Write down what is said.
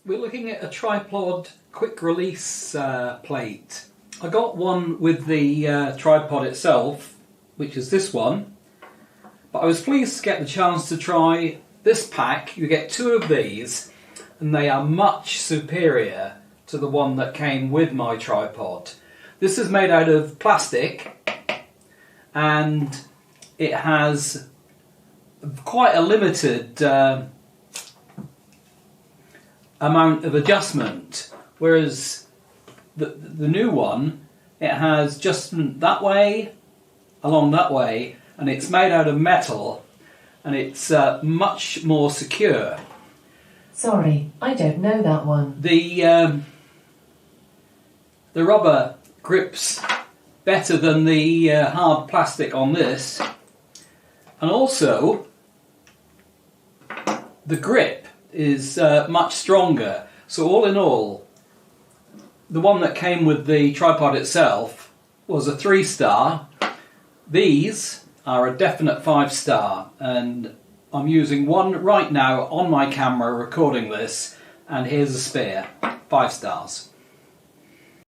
We're looking at a tripod quick release plate. I got one with the tripod itself, which is this one, but I was pleased to get the chance to try this pack. You get two of these and they are much superior to the one that came with my tripod. This is made out of plastic and it has quite a limited amount of adjustment, whereas the new one, it has adjustment that way, along that way, and it's made out of metal and it's much more secure. Sorry, I don't know that one. The rubber grips better than the hard plastic on this, and also the grip is much stronger. So all in all, the one that came with the tripod itself was a 3-star. These are a definite 5-star, and I'm using one right now on my camera recording this, and here's a spare, 5 stars.